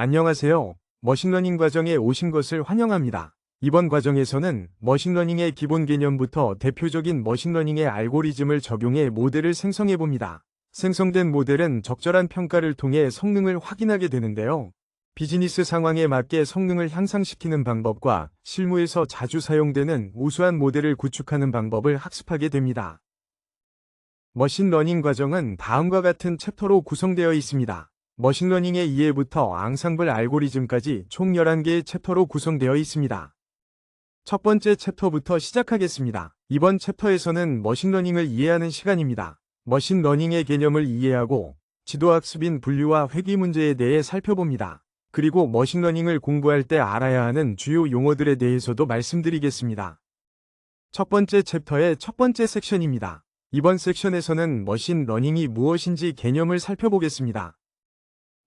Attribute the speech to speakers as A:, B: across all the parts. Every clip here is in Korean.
A: 안녕하세요. 머신러닝 과정에 오신 것을 환영합니다. 이번 과정에서는 머신러닝의 기본 개념부터 대표적인 머신러닝의 알고리즘을 적용해 모델을 생성해 봅니다. 생성된 모델은 적절한 평가를 통해 성능을 확인하게 되는데요. 비즈니스 상황에 맞게 성능을 향상시키는 방법과 실무에서 자주 사용되는 우수한 모델을 구축하는 방법을 학습하게 됩니다. 머신러닝 과정은 다음과 같은 챕터로 구성되어 있습니다. 머신러닝의 이해부터 앙상블 알고리즘까지 총 11개의 챕터로 구성되어 있습니다. 첫 번째 챕터부터 시작하겠습니다. 이번 챕터에서는 머신러닝을 이해하는 시간입니다. 머신러닝의 개념을 이해하고 지도학습인 분류와 회귀 문제에 대해 살펴봅니다. 그리고 머신러닝을 공부할 때 알아야 하는 주요 용어들에 대해서도 말씀드리겠습니다. 첫 번째 챕터의 첫 번째 섹션입니다. 이번 섹션에서는 머신러닝이 무엇인지 개념을 살펴보겠습니다.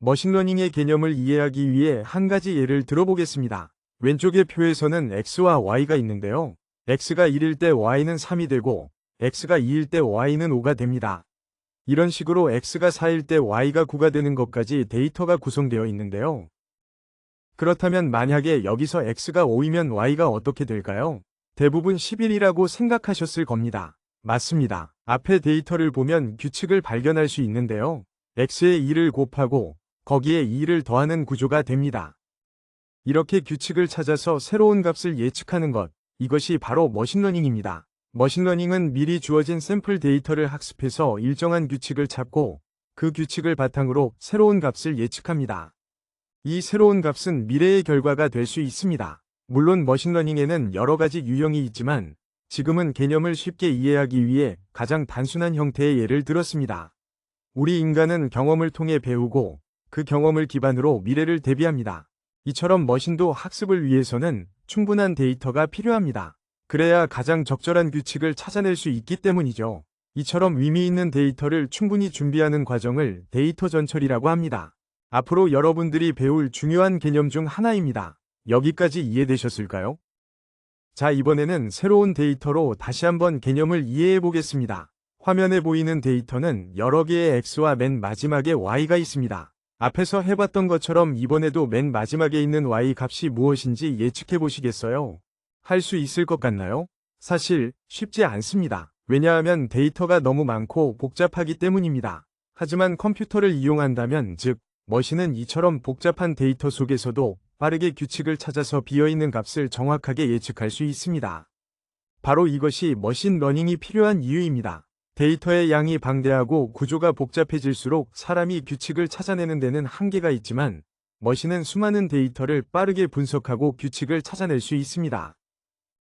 A: 머신러닝의 개념을 이해하기 위해 한 가지 예를 들어보겠습니다. 왼쪽의 표에서는 X와 Y가 있는데요. X가 1일 때 Y는 3이 되고 X가 2일 때 Y는 5가 됩니다. 이런 식으로 X가 4일 때 Y가 9가 되는 것까지 데이터가 구성되어 있는데요. 그렇다면 만약에 여기서 X가 5이면 Y가 어떻게 될까요? 대부분 11이라고 생각하셨을 겁니다. 맞습니다. 앞에 데이터를 보면 규칙을 발견할 수 있는데요. X에 2를 곱하고 거기에 2를 더하는 구조가 됩니다. 이렇게 규칙을 찾아서 새로운 값을 예측하는 것, 이것이 바로 머신러닝입니다. 머신러닝은 미리 주어진 샘플 데이터를 학습해서 일정한 규칙을 찾고 그 규칙을 바탕으로 새로운 값을 예측합니다. 이 새로운 값은 미래의 결과가 될 수 있습니다. 물론 머신러닝에는 여러 가지 유형이 있지만 지금은 개념을 쉽게 이해하기 위해 가장 단순한 형태의 예를 들었습니다. 우리 인간은 경험을 통해 배우고 그 경험을 기반으로 미래를 대비합니다. 이처럼 머신도 학습을 위해서는 충분한 데이터가 필요합니다. 그래야 가장 적절한 규칙을 찾아낼 수 있기 때문이죠. 이처럼 의미 있는 데이터를 충분히 준비하는 과정을 데이터 전철이라고 합니다. 앞으로 여러분들이 배울 중요한 개념 중 하나입니다. 여기까지 이해되셨을까요? 자, 이번에는 새로운 데이터로 다시 한번 개념을 이해해 보겠습니다. 화면에 보이는 데이터는 여러 개의 X와 맨 마지막에 Y가 있습니다. 앞에서 해봤던 것처럼 이번에도 맨 마지막에 있는 Y 값이 무엇인지 예측해 보시겠어요? 할 수 있을 것 같나요? 사실 쉽지 않습니다. 왜냐하면 데이터가 너무 많고 복잡하기 때문입니다. 하지만 컴퓨터를 이용한다면, 즉 머신은 이처럼 복잡한 데이터 속에서도 빠르게 규칙을 찾아서 비어있는 값을 정확하게 예측할 수 있습니다. 바로 이것이 머신러닝이 필요한 이유입니다. 데이터의 양이 방대하고 구조가 복잡해질수록 사람이 규칙을 찾아내는 데는 한계가 있지만 머신은 수많은 데이터를 빠르게 분석하고 규칙을 찾아낼 수 있습니다.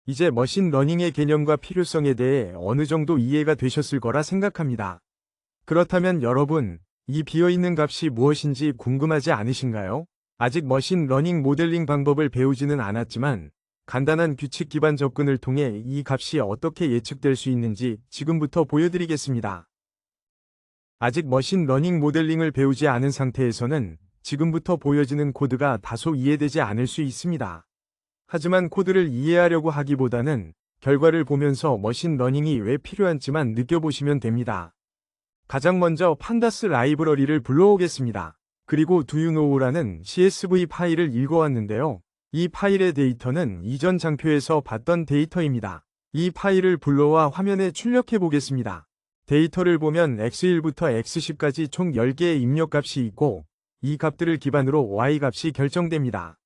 A: 이제 머신러닝의 개념과 필요성에 대해 어느 정도 이해가 되셨을 거라 생각합니다. 그렇다면 여러분, 이 비어있는 값이 무엇인지 궁금하지 않으신가요? 아직 머신러닝 모델링 방법을 배우지는 않았지만 간단한 규칙 기반 접근을 통해 이 값이 어떻게 예측될 수 있는지 지금부터 보여드리겠습니다. 아직 머신러닝 모델링을 배우지 않은 상태에서는 지금부터 보여지는 코드가 다소 이해되지 않을 수 있습니다. 하지만 코드를 이해하려고 하기보다는 결과를 보면서 머신러닝이 왜 필요한지만 느껴보시면 됩니다. 가장 먼저 판다스 라이브러리를 불러오겠습니다. 그리고 doyouknow라는 CSV 파일을 읽어왔는데요. 이 파일의 데이터는 이전 장표에서 봤던 데이터입니다. 이 파일을 불러와 화면에 출력해 보겠습니다. 데이터를 보면 x1부터 x10까지 총 10개의 입력값이 있고 이 값들을 기반으로 y값이 결정됩니다.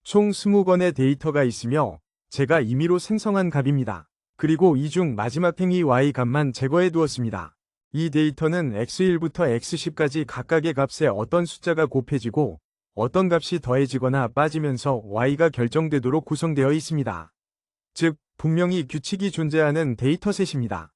A: 총 20건의 데이터가 있으며 제가 임의로 생성한 값입니다. 그리고 이 중 마지막 행위 y값만 제거해 두었습니다. 이 데이터는 x1부터 x10까지 각각의 값에 어떤 숫자가 곱해지고 어떤 값이 더해지거나 빠지면서 y가 결정되도록 구성되어 있습니다. 즉, 분명히 규칙이 존재하는 데이터셋입니다.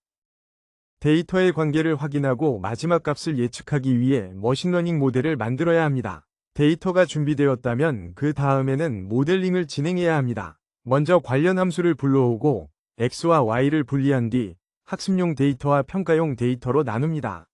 A: 데이터의 관계를 확인하고 마지막 값을 예측하기 위해 머신러닝 모델을 만들어야 합니다. 데이터가 준비되었다면 그 다음에는 모델링을 진행해야 합니다. 먼저 관련 함수를 불러오고 x와 y를 분리한 뒤 학습용 데이터와 평가용 데이터로 나눕니다.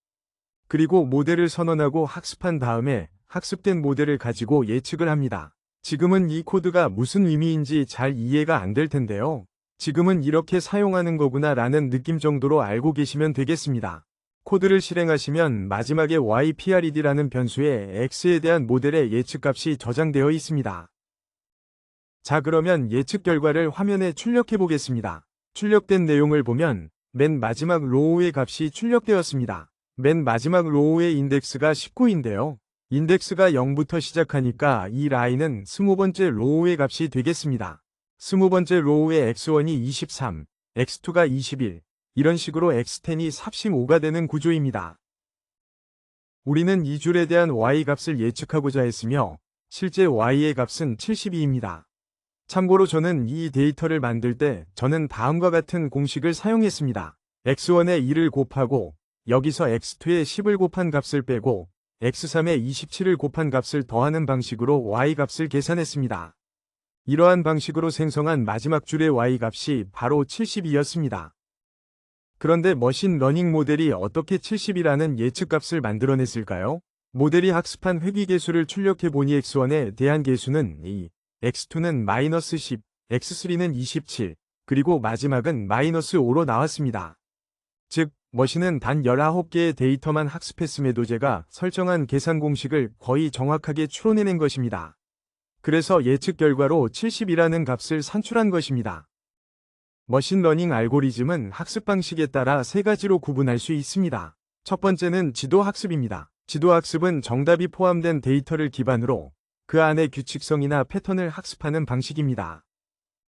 A: 그리고 모델을 선언하고 학습한 다음에 학습된 모델을 가지고 예측을 합니다. 지금은 이 코드가 무슨 의미인지 잘 이해가 안 될 텐데요. 지금은 이렇게 사용하는 거구나 라는 느낌 정도로 알고 계시면 되겠습니다. 코드를 실행하시면 마지막에 YPRED라는 변수에 X에 대한 모델의 예측값이 저장되어 있습니다. 자, 그러면 예측 결과를 화면에 출력해 보겠습니다. 출력된 내용을 보면 맨 마지막 로우의 값이 출력되었습니다. 맨 마지막 로우의 인덱스가 19인데요. 인덱스가 0부터 시작하니까 이 라인은 20번째 로우의 값이 되겠습니다. 20번째 로우의 X1이 23, X2가 21, 이런 식으로 X10이 35가 되는 구조입니다. 우리는 이 줄에 대한 Y 값을 예측하고자 했으며 실제 Y의 값은 72입니다. 참고로 저는 이 데이터를 만들 때 저는 다음과 같은 공식을 사용했습니다. X1에 2를 곱하고 여기서 X2에 10을 곱한 값을 빼고 X3에 27을 곱한 값을 더하는 방식으로 Y 값을 계산했습니다. 이러한 방식으로 생성한 마지막 줄의 Y 값이 바로 72였습니다. 그런데 머신러닝 모델이 어떻게 70이라는 예측값을 만들어냈을까요? 모델이 학습한 회귀계수를 출력해보니 X1에 대한 계수는 2, X2는 마이너스 10, X3는 27, 그리고 마지막은 마이너스 5로 나왔습니다. 즉, 머신은 단 19개의 데이터만 학습했음에도 제가 설정한 계산 공식을 거의 정확하게 추론해낸 것입니다. 그래서 예측 결과로 70이라는 값을 산출한 것입니다. 머신러닝 알고리즘은 학습 방식에 따라 세 가지로 구분할 수 있습니다. 첫 번째는 지도학습입니다. 지도학습은 정답이 포함된 데이터를 기반으로 그 안의 규칙성이나 패턴을 학습하는 방식입니다.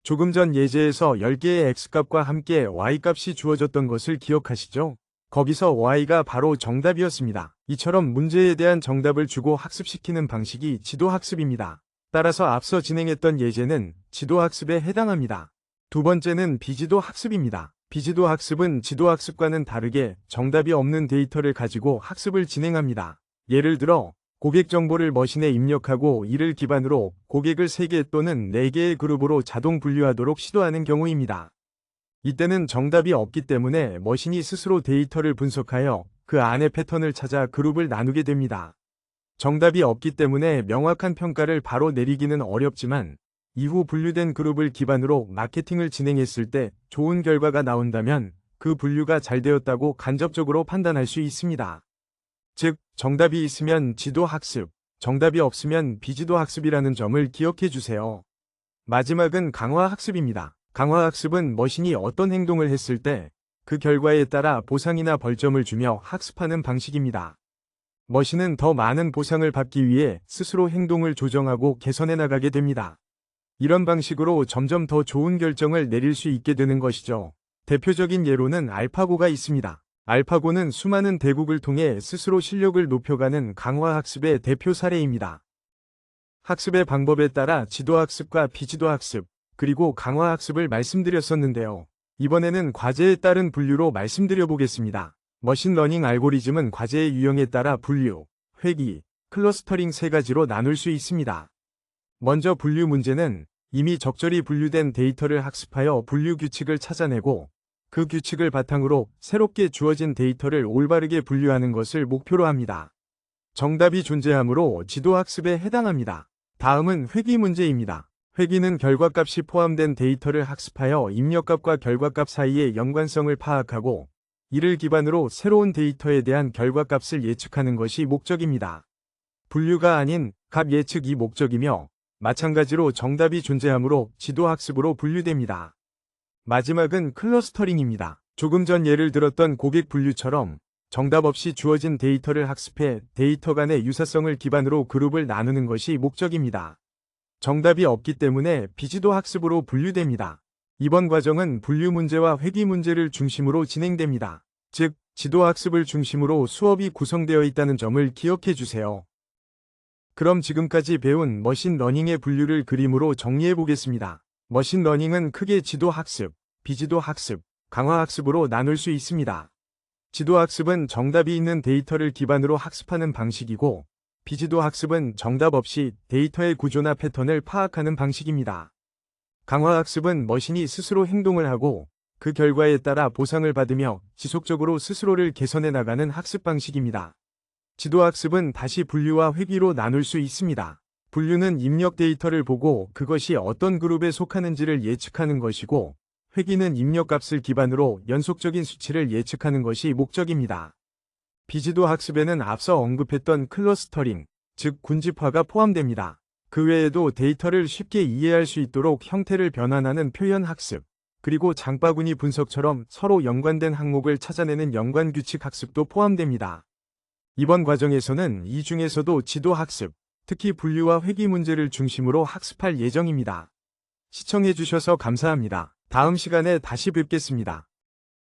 A: 조금 전 예제에서 10개의 X값과 함께 Y값이 주어졌던 것을 기억하시죠? 거기서 Y가 바로 정답이었습니다. 이처럼 문제에 대한 정답을 주고 학습시키는 방식이 지도학습입니다. 따라서 앞서 진행했던 예제는 지도학습에 해당합니다. 두 번째는 비지도학습입니다. 비지도학습은 지도학습과는 다르게 정답이 없는 데이터를 가지고 학습을 진행합니다. 예를 들어 고객 정보를 머신에 입력하고 이를 기반으로 고객을 3개 또는 4개의 그룹으로 자동 분류하도록 시도하는 경우입니다. 이때는 정답이 없기 때문에 머신이 스스로 데이터를 분석하여 그 안의 패턴을 찾아 그룹을 나누게 됩니다. 정답이 없기 때문에 명확한 평가를 바로 내리기는 어렵지만 이후 분류된 그룹을 기반으로 마케팅을 진행했을 때 좋은 결과가 나온다면 그 분류가 잘 되었다고 간접적으로 판단할 수 있습니다. 즉, 정답이 있으면 지도학습, 정답이 없으면 비지도학습이라는 점을 기억해 주세요. 마지막은 강화학습입니다. 강화학습은 머신이 어떤 행동을 했을 때 그 결과에 따라 보상이나 벌점을 주며 학습하는 방식입니다. 머신은 더 많은 보상을 받기 위해 스스로 행동을 조정하고 개선해 나가게 됩니다. 이런 방식으로 점점 더 좋은 결정을 내릴 수 있게 되는 것이죠. 대표적인 예로는 알파고가 있습니다. 알파고는 수많은 대국을 통해 스스로 실력을 높여가는 강화학습의 대표 사례입니다. 학습의 방법에 따라 지도학습과 비지도학습, 그리고 강화학습을 말씀드렸었는데요. 이번에는 과제에 따른 분류로 말씀드려 보겠습니다. 머신러닝 알고리즘은 과제의 유형에 따라 분류, 회귀, 클러스터링 세 가지로 나눌 수 있습니다. 먼저 분류 문제는 이미 적절히 분류된 데이터를 학습하여 분류 규칙을 찾아내고 그 규칙을 바탕으로 새롭게 주어진 데이터를 올바르게 분류하는 것을 목표로 합니다. 정답이 존재하므로 지도학습에 해당합니다. 다음은 회귀 문제입니다. 회귀는 결과값이 포함된 데이터를 학습하여 입력값과 결과값 사이의 연관성을 파악하고 이를 기반으로 새로운 데이터에 대한 결과값을 예측하는 것이 목적입니다. 분류가 아닌 값 예측이 목적이며 마찬가지로 정답이 존재하므로 지도학습으로 분류됩니다. 마지막은 클러스터링입니다. 조금 전 예를 들었던 고객 분류처럼 정답 없이 주어진 데이터를 학습해 데이터 간의 유사성을 기반으로 그룹을 나누는 것이 목적입니다. 정답이 없기 때문에 비지도 학습으로 분류됩니다. 이번 과정은 분류 문제와 회귀 문제를 중심으로 진행됩니다. 즉, 지도 학습을 중심으로 수업이 구성되어 있다는 점을 기억해 주세요. 그럼 지금까지 배운 머신러닝의 분류를 그림으로 정리해 보겠습니다. 머신러닝은 크게 지도학습, 비지도학습, 강화학습으로 나눌 수 있습니다. 지도학습은 정답이 있는 데이터를 기반으로 학습하는 방식이고, 비지도학습은 정답 없이 데이터의 구조나 패턴을 파악하는 방식입니다. 강화학습은 머신이 스스로 행동을 하고 그 결과에 따라 보상을 받으며 지속적으로 스스로를 개선해 나가는 학습 방식입니다. 지도학습은 다시 분류와 회귀로 나눌 수 있습니다. 분류는 입력 데이터를 보고 그것이 어떤 그룹에 속하는지를 예측하는 것이고, 회귀는 입력값을 기반으로 연속적인 수치를 예측하는 것이 목적입니다. 비지도 학습에는 앞서 언급했던 클러스터링, 즉 군집화가 포함됩니다. 그 외에도 데이터를 쉽게 이해할 수 있도록 형태를 변환하는 표현 학습, 그리고 장바구니 분석처럼 서로 연관된 항목을 찾아내는 연관규칙 학습도 포함됩니다. 이번 과정에서는 이 중에서도 지도 학습, 특히 분류와 회귀 문제를 중심으로 학습할 예정입니다. 시청해주셔서 감사합니다. 다음 시간에 다시 뵙겠습니다.